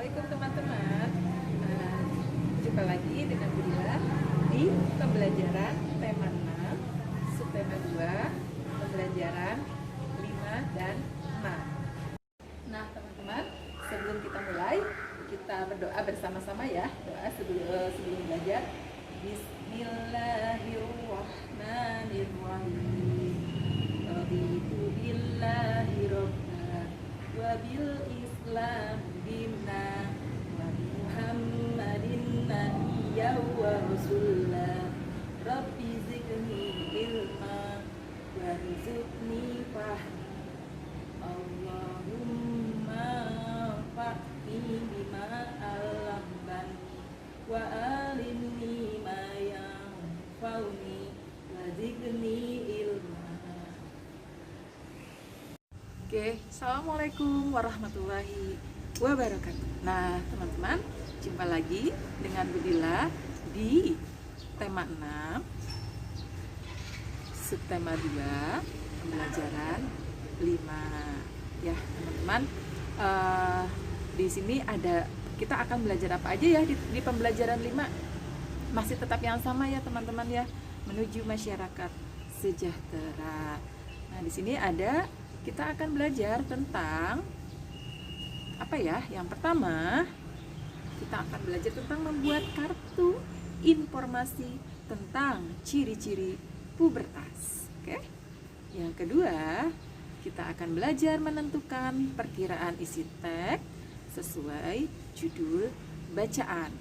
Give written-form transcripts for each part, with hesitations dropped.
Assalamualaikum teman-teman. Nah, Jumpa lagi dengan Budila di pembelajaran tema 6, subtema 2, pembelajaran 5 dan 6. Nah teman-teman, sebelum kita mulai, kita berdoa bersama-sama ya. Doa sebelum belajar. Bismillahirrahmanirrahim. Raditu billahi robba wa bil islam dina wa muhammadin nabiyya wa rasulah. Rabbi zidni ilma warzuqni fahma. Allahumma fa'ni bima alamtani wa alimni ma yanfa'uni wa zidni ilma. Oke, Assalamualaikum warahmatullahi wabarakatuh. Nah, teman-teman, jumpa lagi dengan Budila di tema 6, subtema 2, pembelajaran 5. Ya, teman-teman, di sini kita akan belajar apa aja ya di pembelajaran 5. Masih tetap yang sama ya, teman-teman ya, menuju masyarakat sejahtera. Nah, di sini kita akan belajar tentang apa ya? Yang pertama, kita akan belajar tentang membuat kartu informasi tentang ciri-ciri pubertas. Oke? Yang kedua, kita akan belajar menentukan perkiraan isi teks sesuai judul bacaan.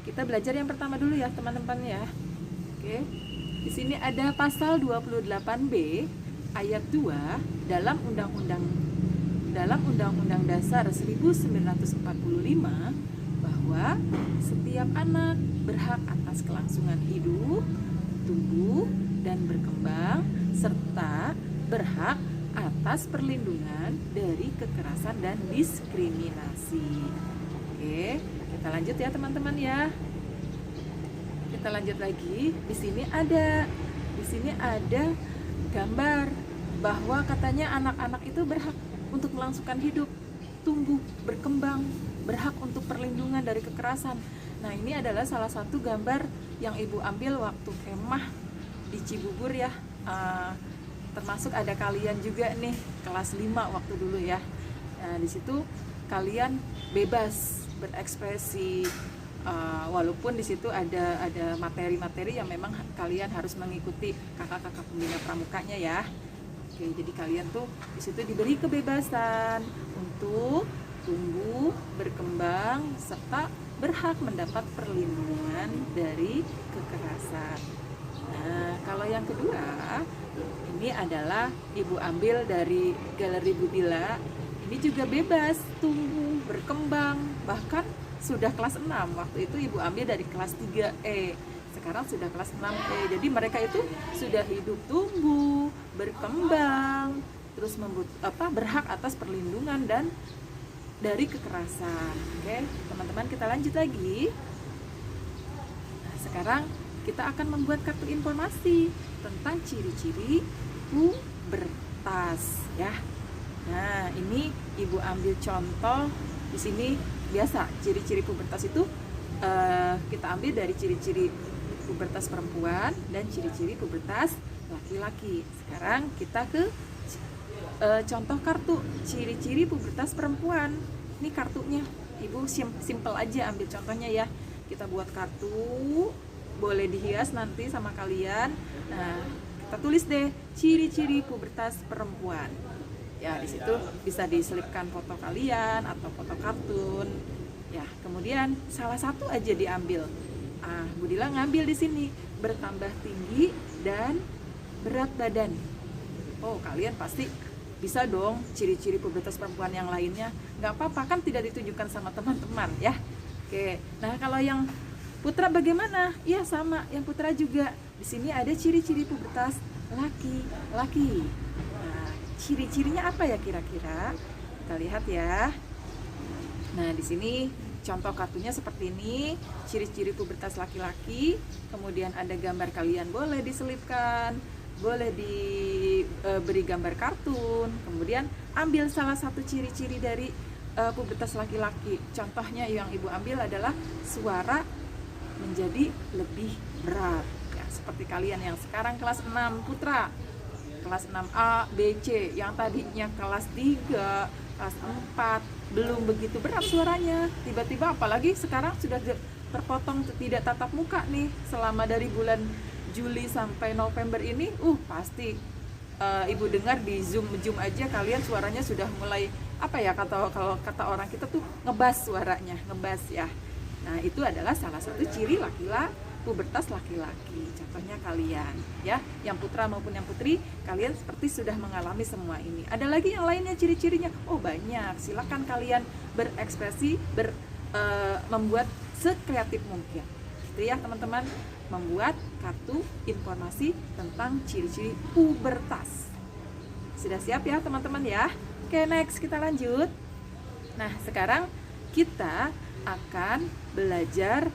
Kita belajar yang pertama dulu ya, teman-teman ya. Oke. Di sini ada pasal 28B ayat 2 dalam Undang-Undang Dasar 1945 bahwa setiap anak berhak atas kelangsungan hidup, tumbuh dan berkembang serta berhak atas perlindungan dari kekerasan dan diskriminasi. Oke, kita lanjut ya teman-teman ya. Kita lanjut lagi. Di sini ada gambar bahwa katanya anak-anak itu berhak untuk melangsungkan hidup, tumbuh, berkembang, berhak untuk perlindungan dari kekerasan. Nah, ini adalah salah satu gambar yang Ibu ambil waktu kemah di Cibubur ya. Termasuk ada kalian juga nih, kelas 5 waktu dulu ya. Nah, di situ kalian bebas berekspresi, walaupun di situ ada materi-materi yang memang kalian harus mengikuti kakak-kakak pembina pramukanya ya. Oke, jadi kalian tuh di situ diberi kebebasan untuk tumbuh, berkembang serta berhak mendapat perlindungan dari kekerasan. Nah, kalau yang kedua, ini adalah Ibu ambil dari Galeri Budila. Ini juga bebas tumbuh, berkembang, bahkan sudah kelas 6. Waktu itu Ibu ambil dari kelas 3E. Sekarang sudah kelas 6E. Jadi mereka itu sudah hidup tumbuh, berkembang, terus berhak atas perlindungan dan dari kekerasan. Oke, teman-teman, kita lanjut lagi. Nah, sekarang kita akan membuat kartu informasi tentang ciri-ciri pubertas ya. Nah, ini Ibu ambil contoh di sini. Biasa ciri-ciri pubertas itu kita ambil dari ciri-ciri pubertas perempuan dan ciri-ciri pubertas laki-laki. Sekarang kita ke contoh kartu ciri-ciri pubertas perempuan. Ini kartunya, Ibu simple aja ambil contohnya ya. Kita buat kartu, boleh dihias nanti sama kalian. Nah, kita tulis deh ciri-ciri pubertas perempuan. Ya, di situ bisa diselipkan foto kalian atau foto kartun. Ya, kemudian salah satu aja diambil. Budila ngambil di sini bertambah tinggi dan berat badan. Oh, kalian pasti bisa dong ciri-ciri pubertas perempuan yang lainnya. Nggak apa-apa, kan tidak ditunjukkan sama teman-teman ya. Oke, nah kalau yang putra bagaimana? Ya sama, yang putra juga. Di sini ada ciri-ciri pubertas laki-laki. Nah, ciri-cirinya apa ya kira-kira? Kita lihat ya. Nah, di sini contoh kartunya seperti ini, ciri-ciri pubertas laki-laki. Kemudian ada gambar kalian, boleh diselipkan, boleh diberi gambar kartun. Kemudian ambil salah satu ciri-ciri dari pubertas laki-laki. Contohnya yang ibu ambil adalah suara menjadi lebih berat. Ya, seperti kalian yang sekarang kelas 6 putra, kelas 6A, B, C, yang tadinya kelas 3, kelas 4 belum begitu berat suaranya. Tiba-tiba apalagi sekarang sudah terpotong tidak tatap muka nih selama dari bulan Juli sampai November ini, pasti ibu dengar di Zoom aja kalian suaranya sudah mulai apa ya, kalau kata orang kita tuh ngebas suaranya, ngebas ya. Nah, itu adalah salah satu ciri pubertas laki-laki. Contohnya kalian ya, yang putra maupun yang putri, kalian seperti sudah mengalami semua ini. Ada lagi yang lainnya ciri-cirinya? Oh, banyak. Silakan kalian berekspresi, membuat sekreatif mungkin. Gitu ya, teman-teman, membuat kartu informasi tentang ciri-ciri pubertas. Sudah siap ya, teman-teman ya? Oke, next kita lanjut. Nah, sekarang kita akan belajar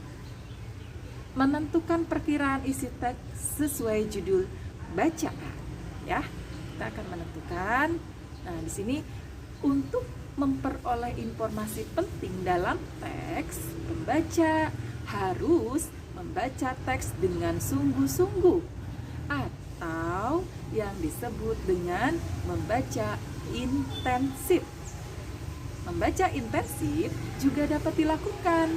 menentukan perkiraan isi teks sesuai judul bacaan, ya. Kita akan menentukan. Nah, di sini untuk memperoleh informasi penting dalam teks, pembaca harus membaca teks dengan sungguh-sungguh atau yang disebut dengan membaca intensif. Membaca intensif juga dapat dilakukan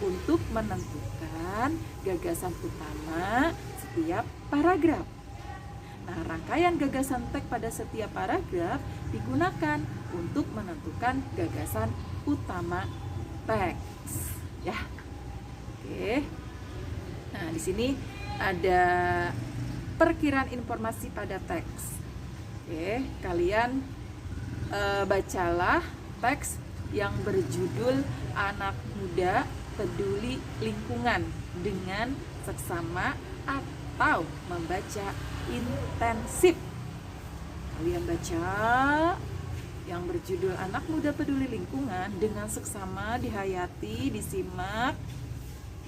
untuk menentukan gagasan utama setiap paragraf. Nah, rangkaian gagasan teks pada setiap paragraf digunakan untuk menentukan gagasan utama teks. Ya, oke. Nah, di sini ada perkiraan informasi pada teks. Oke, kalian bacalah teks yang berjudul Anak Muda Peduli Lingkungan dengan seksama atau membaca intensif. Kalian baca yang berjudul Anak Muda Peduli Lingkungan dengan seksama, dihayati, disimak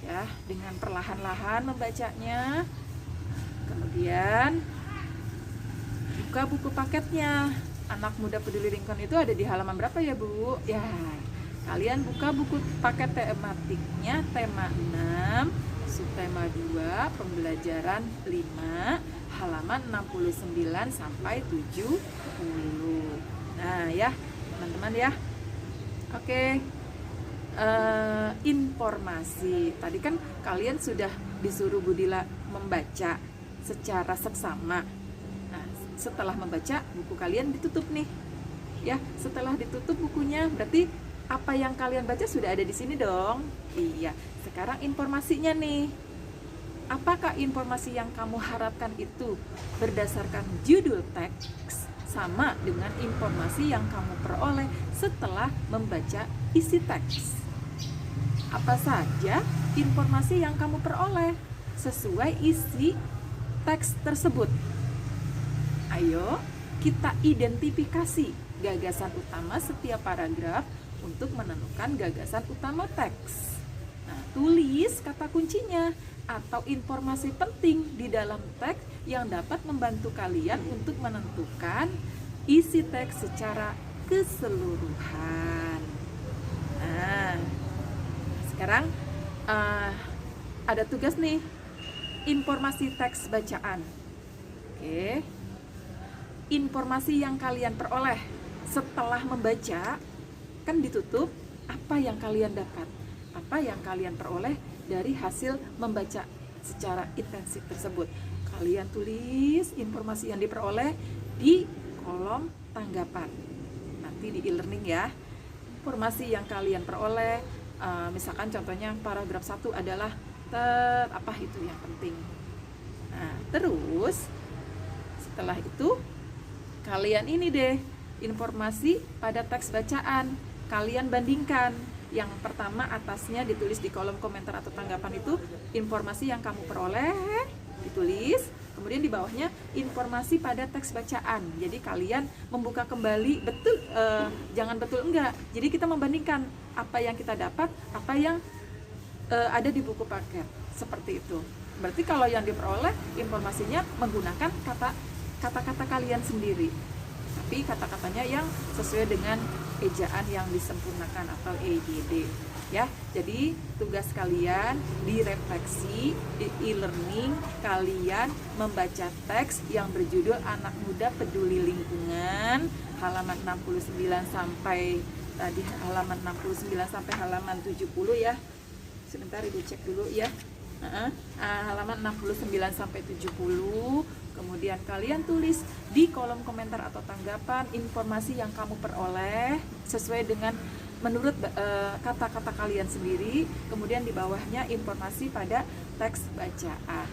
ya, dengan perlahan-lahan membacanya. Kemudian buka buku paketnya. Anak Muda Peduli Lingkungan itu ada di halaman berapa ya, Bu? Ya, kalian buka buku paket tematiknya, tema 6, subtema 2, pembelajaran 5, halaman 69 sampai 70. Nah, ya, teman-teman ya. Oke. Informasi. Tadi kan kalian sudah disuruh Budila membaca secara seksama. Nah, setelah membaca, buku kalian ditutup nih. Ya, setelah ditutup bukunya, berarti apa yang kalian baca sudah ada di sini dong. Iya, sekarang informasinya nih. Apakah informasi yang kamu harapkan itu berdasarkan judul teks sama dengan informasi yang kamu peroleh setelah membaca isi teks? Apa saja informasi yang kamu peroleh sesuai isi teks tersebut? Ayo kita identifikasi gagasan utama setiap paragraf untuk menentukan gagasan utama teks. Nah, tulis kata kuncinya atau informasi penting di dalam teks yang dapat membantu kalian untuk menentukan isi teks secara keseluruhan. Nah, sekarang ada tugas nih, informasi teks bacaan. Oke. Informasi yang kalian peroleh setelah membaca, kan ditutup, apa yang kalian dapat, apa yang kalian peroleh dari hasil membaca secara intensif tersebut. Kalian tulis informasi yang diperoleh di kolom tanggapan nanti di e-learning ya. Informasi yang kalian peroleh, misalkan contohnya paragraf 1 adalah apa itu yang penting. Nah, terus setelah itu kalian ini deh, informasi pada teks bacaan kalian bandingkan. Yang pertama atasnya ditulis di kolom komentar atau tanggapan itu informasi yang kamu peroleh, ditulis. Kemudian di bawahnya informasi pada teks bacaan. Jadi kalian membuka kembali, betul, jangan betul enggak. Jadi kita membandingkan apa yang kita dapat, apa yang ada di buku paket. Seperti itu. Berarti kalau yang diperoleh informasinya menggunakan kata-kata kalian sendiri. tapi kata-katanya yang sesuai dengan ejaan yang disempurnakan atau EYD ya. Jadi tugas kalian direfleksi di e-learning, kalian membaca teks yang berjudul Anak Muda Peduli Lingkungan halaman 69 sampai tadi halaman 69 sampai halaman 70 ya. Sebentar Ibu cek dulu ya. Halaman 69 sampai 70. Kemudian kalian tulis di kolom komentar atau tanggapan informasi yang kamu peroleh sesuai dengan menurut kata-kata kalian sendiri. Kemudian di bawahnya informasi pada teks bacaan.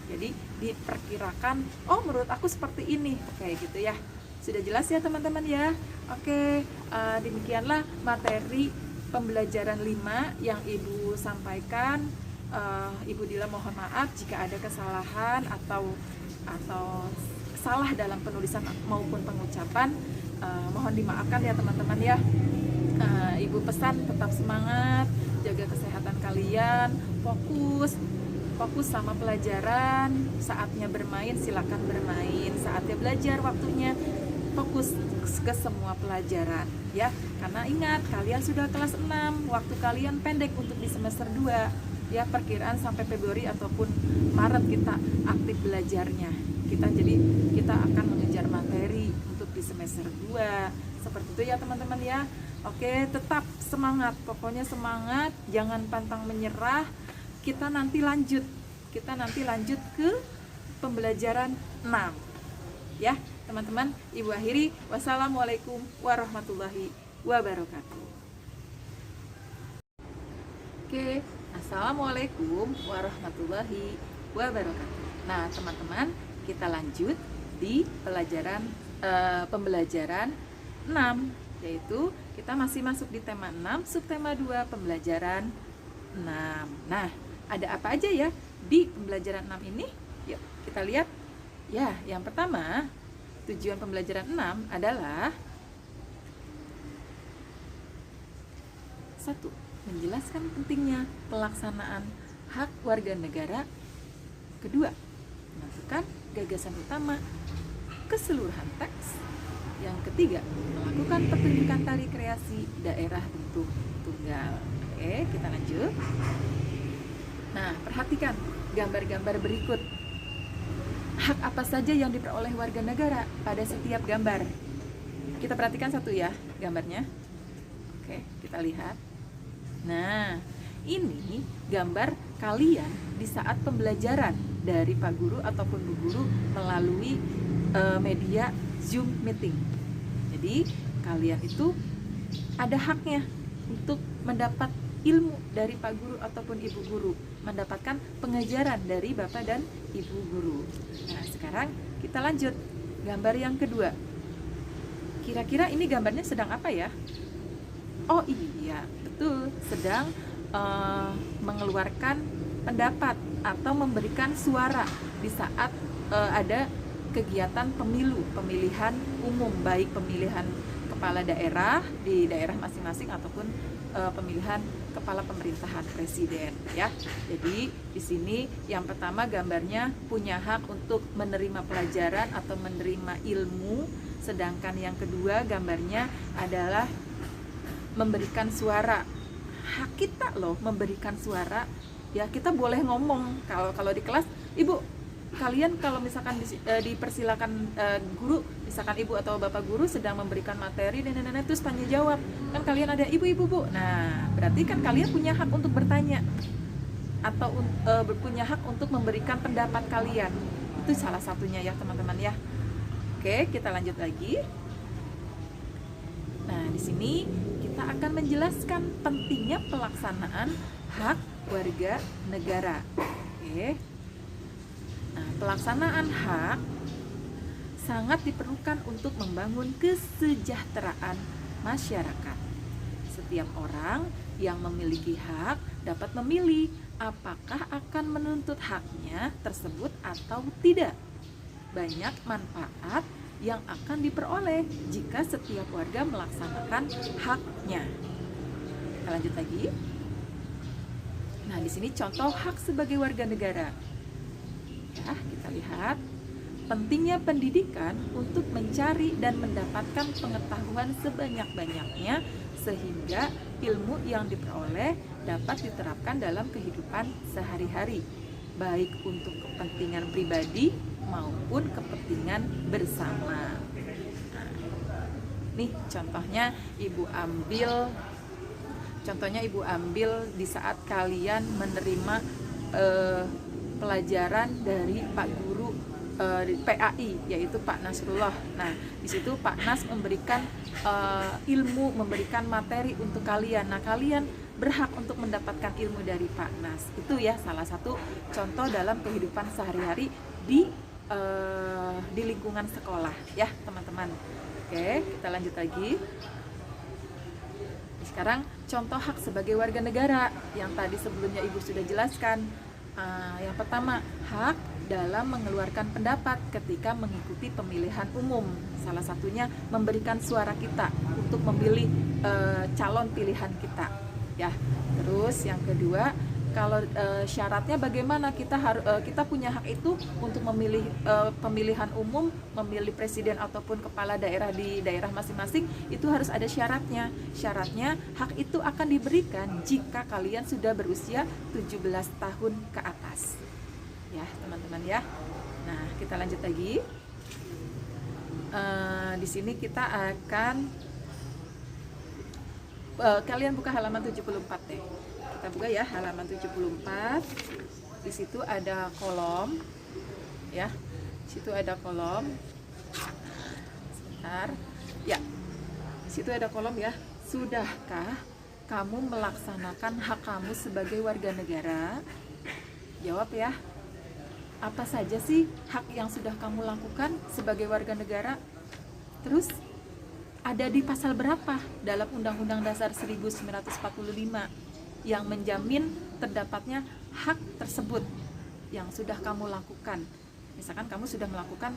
Jadi diperkirakan, oh menurut aku seperti ini, kayak gitu ya. Sudah jelas ya teman-teman ya. Oke, demikianlah materi pembelajaran 5 yang Ibu sampaikan. Ibu Dila mohon maaf jika ada kesalahan atau salah dalam penulisan maupun pengucapan. Mohon dimaafkan ya teman-teman ya. Ibu pesan tetap semangat, jaga kesehatan kalian, fokus sama pelajaran. Saatnya bermain silakan bermain, saatnya belajar waktunya fokus ke semua pelajaran ya. Karena ingat kalian sudah kelas 6, waktu kalian pendek untuk di semester 2 ya, perkiraan sampai Februari ataupun Maret kita aktif belajarnya. Kita akan mengejar materi untuk di semester 2 seperti itu ya teman-teman ya. Oke, tetap semangat, pokoknya semangat, jangan pantang menyerah. Kita nanti lanjut ke pembelajaran 6 ya teman-teman. Ibu akhiri, wassalamualaikum warahmatullahi wabarakatuh. Oke, assalamualaikum warahmatullahi wabarakatuh. Nah teman-teman, kita lanjut di pembelajaran 6, yaitu kita masih masuk di tema 6, subtema 2, pembelajaran 6. Nah, ada apa aja ya di pembelajaran 6 ini? Yuk, kita lihat. Ya, yang pertama, tujuan pembelajaran 6 adalah 1. Menjelaskan pentingnya pelaksanaan hak warga negara. 2. Menentukan gagasan utama keseluruhan teks. Yang ketiga, melakukan pertunjukan tari kreasi daerah bentuk tunggal. Oke, kita lanjut. Nah, perhatikan gambar-gambar berikut. Hak apa saja yang diperoleh warga negara pada setiap gambar? Kita perhatikan satu ya gambarnya. Oke, kita lihat. Nah, ini gambar kalian di saat pembelajaran dari Pak Guru ataupun Bu Guru melalui media Zoom meeting. Jadi kalian itu ada haknya untuk mendapat ilmu dari Pak Guru ataupun Ibu Guru, mendapatkan pengajaran dari Bapak dan Ibu Guru. Nah sekarang kita lanjut gambar yang kedua. Kira-kira ini gambarnya sedang apa ya? Oh iya, betul, sedang mengeluarkan pendapat atau memberikan suara di saat ada kegiatan pemilihan umum, baik pemilihan kepala daerah di daerah masing-masing ataupun pemilihan kepala pemerintahan presiden ya. Jadi di sini yang pertama gambarnya punya hak untuk menerima pelajaran atau menerima ilmu, sedangkan yang kedua gambarnya adalah memberikan suara. Hak kita loh memberikan suara ya. Kita boleh ngomong kalau di kelas, Ibu kalian kalau misalkan dipersilakan guru, misalkan ibu atau bapak guru sedang memberikan materi dan terus tanya jawab, kan kalian ada ibu-ibu Bu. Nah berarti kan kalian punya hak untuk bertanya atau punya hak untuk memberikan pendapat kalian. Itu salah satunya ya teman-teman ya. Oke, kita lanjut lagi. Nah di sini kita akan menjelaskan pentingnya pelaksanaan hak warga negara. Oke. Nah, pelaksanaan hak sangat diperlukan untuk membangun kesejahteraan masyarakat. Setiap orang yang memiliki hak dapat memilih apakah akan menuntut haknya tersebut atau tidak. Banyak manfaat yang akan diperoleh jika setiap warga melaksanakan haknya. Kita lanjut lagi. Nah, di sini contoh hak sebagai warga negara. Ya, kita lihat. Pentingnya pendidikan untuk mencari dan mendapatkan pengetahuan sebanyak-banyaknya sehingga ilmu yang diperoleh dapat diterapkan dalam kehidupan sehari-hari, baik untuk kepentingan pribadi maupun kepentingan bersama. Nah, nih contohnya ibu ambil di saat kalian menerima pelajaran dari Pak Guru PAI, yaitu Pak Nasrullah. Nah, di situ Pak Nas memberikan ilmu, memberikan materi untuk kalian. Nah, kalian berhak untuk mendapatkan ilmu dari Pak Nas. Itu ya salah satu contoh dalam kehidupan sehari-hari di lingkungan sekolah, ya teman-teman. Oke, kita lanjut lagi. Sekarang contoh hak sebagai warga negara yang tadi sebelumnya Ibu sudah jelaskan. Yang pertama, hak dalam mengeluarkan pendapat ketika mengikuti pemilihan umum. Salah satunya memberikan suara kita untuk memilih calon pilihan kita, ya. Terus yang kedua, kalau syaratnya bagaimana kita punya hak itu untuk memilih pemilihan umum, memilih presiden ataupun kepala daerah di daerah masing-masing, itu harus ada syaratnya. Syaratnya hak itu akan diberikan jika kalian sudah berusia 17 tahun ke atas. Ya teman-teman ya. Nah kita lanjut lagi. Di sini kita akan kalian buka halaman 74 deh. Kita buka ya halaman 74. Di situ ada kolom, ya. Di situ ada kolom. Sebentar. Ya. Di situ ada kolom ya. Sudahkah kamu melaksanakan hak kamu sebagai warga negara? Jawab ya. Apa saja sih hak yang sudah kamu lakukan sebagai warga negara? Terus ada di pasal berapa dalam Undang-Undang Dasar 1945 yang menjamin terdapatnya hak tersebut yang sudah kamu lakukan? Misalkan kamu sudah melakukan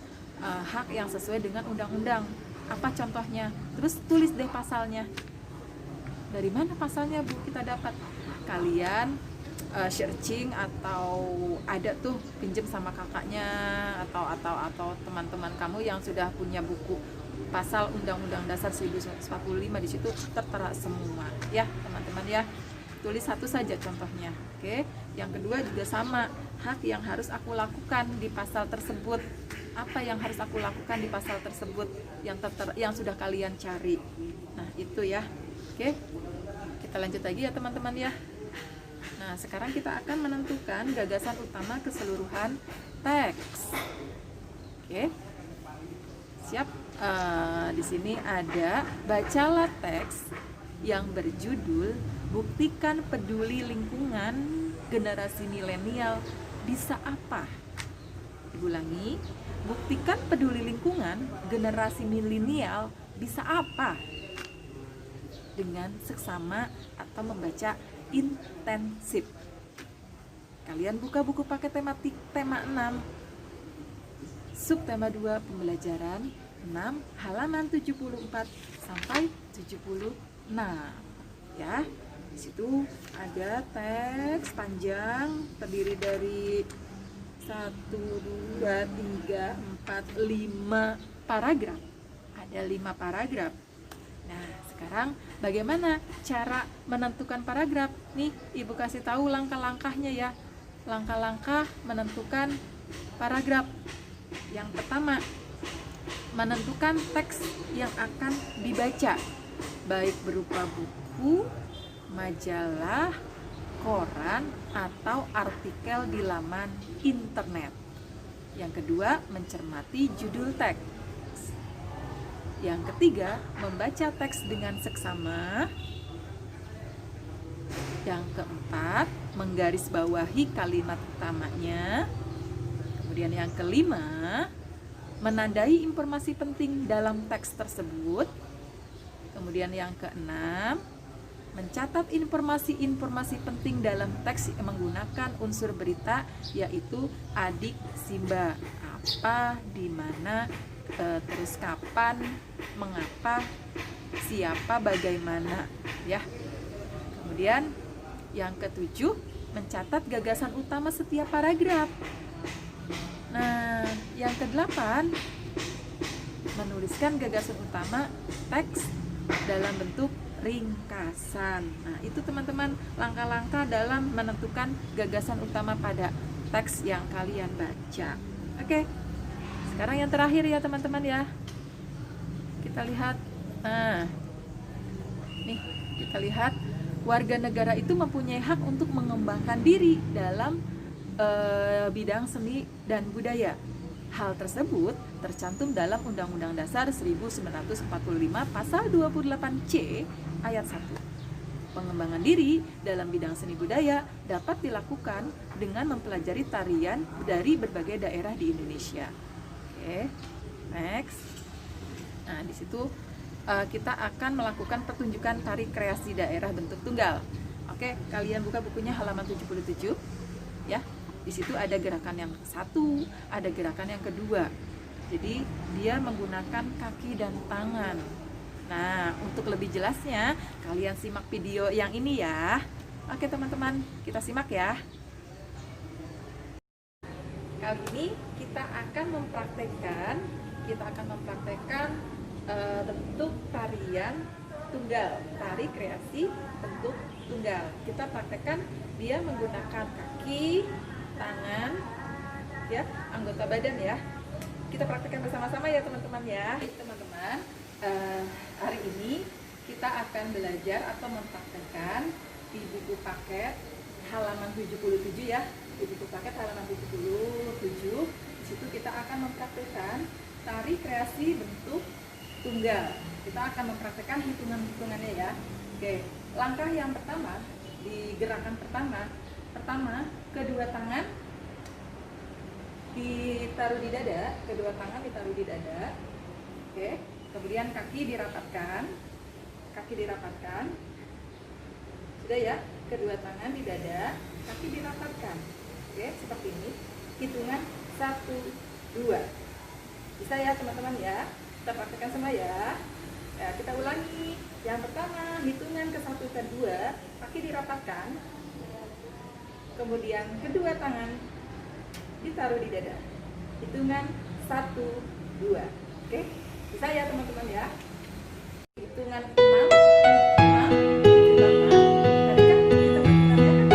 hak yang sesuai dengan undang-undang. Apa contohnya? Terus tulis deh pasalnya. Dari mana pasalnya, Bu, kita dapat? Kalian searching atau ada tuh pinjam sama kakaknya atau teman-teman kamu yang sudah punya buku pasal Undang-Undang Dasar 1945, di situ tertera semua ya teman-teman ya. Tulis satu saja contohnya. Oke. Yang kedua juga sama, hak yang harus aku lakukan di pasal tersebut. Apa yang harus aku lakukan di pasal tersebut yang sudah kalian cari. Nah, itu ya. Oke. Kita lanjut lagi ya teman-teman ya. Nah, sekarang kita akan menentukan gagasan utama keseluruhan teks. Oke. Siap? Di sini ada bacalah teks yang berjudul Buktikan Peduli Lingkungan Generasi Milenial Bisa Apa. Diulangi, buktikan peduli lingkungan generasi milenial bisa apa? Dengan seksama atau membaca intensif. Kalian buka buku paket tema 6, subtema 2 pembelajaran 6, halaman 74 sampai 76 ya. Di situ ada teks panjang terdiri dari 1, 2, 3, 4, 5 paragraf. Ada 5 paragraf. Nah, sekarang bagaimana cara menentukan paragraf? Nih, Ibu kasih tahu langkah-langkahnya ya. Langkah-langkah menentukan paragraf. Yang pertama, menentukan teks yang akan dibaca, baik berupa buku, majalah, koran, atau artikel di laman internet. Yang kedua, mencermati judul teks. Yang ketiga, membaca teks dengan seksama. Yang keempat, menggarisbawahi kalimat utamanya. Kemudian yang kelima, menandai informasi penting dalam teks tersebut. Kemudian yang keenam, mencatat informasi-informasi penting dalam teks yang menggunakan unsur berita, yaitu adik, simba, apa, di mana, terus kapan, mengapa, siapa, bagaimana ya. Kemudian yang ketujuh, mencatat gagasan utama setiap paragraf. Nah, yang kedelapan, menuliskan gagasan utama teks dalam bentuk ringkasan. Nah, itu teman-teman langkah-langkah dalam menentukan gagasan utama pada teks yang kalian baca. Oke. Sekarang yang terakhir ya teman-teman ya. Kita lihat. Nah, nih, kita lihat warga negara itu mempunyai hak untuk mengembangkan diri dalam bidang seni dan budaya. Hal tersebut tercantum dalam Undang-Undang Dasar 1945 Pasal 28C ayat 1. Pengembangan diri dalam bidang seni budaya dapat dilakukan dengan mempelajari tarian dari berbagai daerah di Indonesia. Oke, next. Nah, di situ kita akan melakukan pertunjukan tari kreasi daerah bentuk tunggal. Oke, kalian buka bukunya halaman 77 ya. Di situ ada gerakan yang satu, ada gerakan yang kedua. Jadi dia menggunakan kaki dan tangan. Nah, untuk lebih jelasnya kalian simak video yang ini ya. Oke teman-teman, kita simak ya. Kali ini kita akan mempraktekkan bentuk tarian tunggal, tari kreasi bentuk tunggal. Kita praktekkan dia menggunakan kaki, tangan, ya, anggota badan ya. Kita praktekkan bersama-sama ya teman-teman ya. Teman-teman, hari ini kita akan belajar atau mempraktekkan di buku paket halaman 77 ya. Di buku paket halaman 77, di situ kita akan mempraktekkan tari kreasi bentuk tunggal. Kita akan mempraktekkan hitungan-hitungannya ya. Oke, langkah yang pertama di gerakan pertama, kedua tangan ditaruh di dada, Oke, kemudian kaki dirapatkan. Sudah ya, kedua tangan di dada, kaki dirapatkan. Oke, seperti ini. Hitungan 1, 2. Bisa ya teman-teman ya. Kita praktekkan semua ya. Ya, kita ulangi. Yang pertama, hitungan ke 1 ke 2, kaki dirapatkan. Kemudian kedua tangan ditaruh di dada. Hitungan 1, 2. Oke? Bisa ya teman-teman ya. Hitungan 6, 7, 8. Tadi kan kita hitungannya kan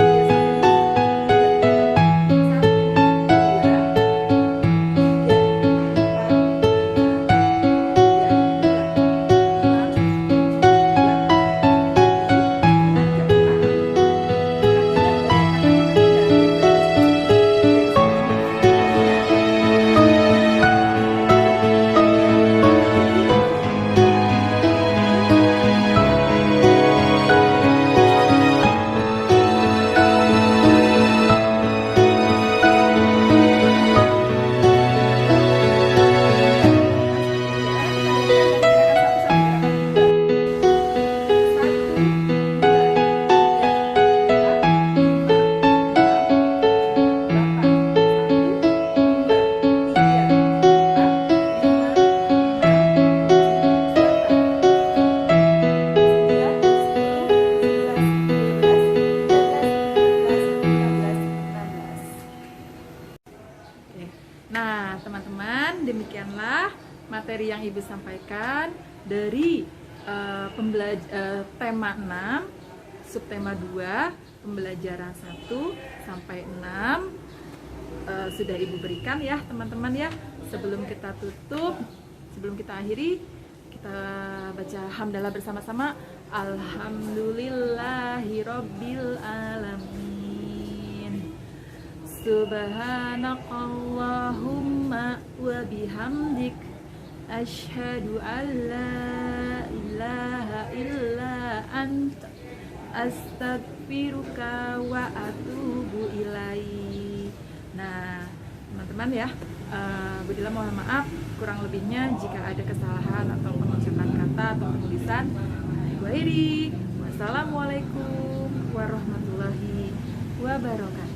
Nah, teman-teman, demikianlah materi yang Ibu sampaikan dari tema 6, subtema 2, pembelajaran 1 sampai 6 sudah Ibu berikan ya, teman-teman ya. Sebelum kita tutup, sebelum kita akhiri, kita baca hamdalah bersama-sama. Alhamdulillahirabbil alamin. Subhanakallahumma wa bihamdik asyhadu an la ilaha illa anta astaghfiruka wa atubu ilaik. Nah, teman-teman ya, Budila mohon maaf kurang lebihnya jika ada kesalahan atau pengucapan kata atau penulisan. Wassalamualaikum warahmatullahi wabarakatuh.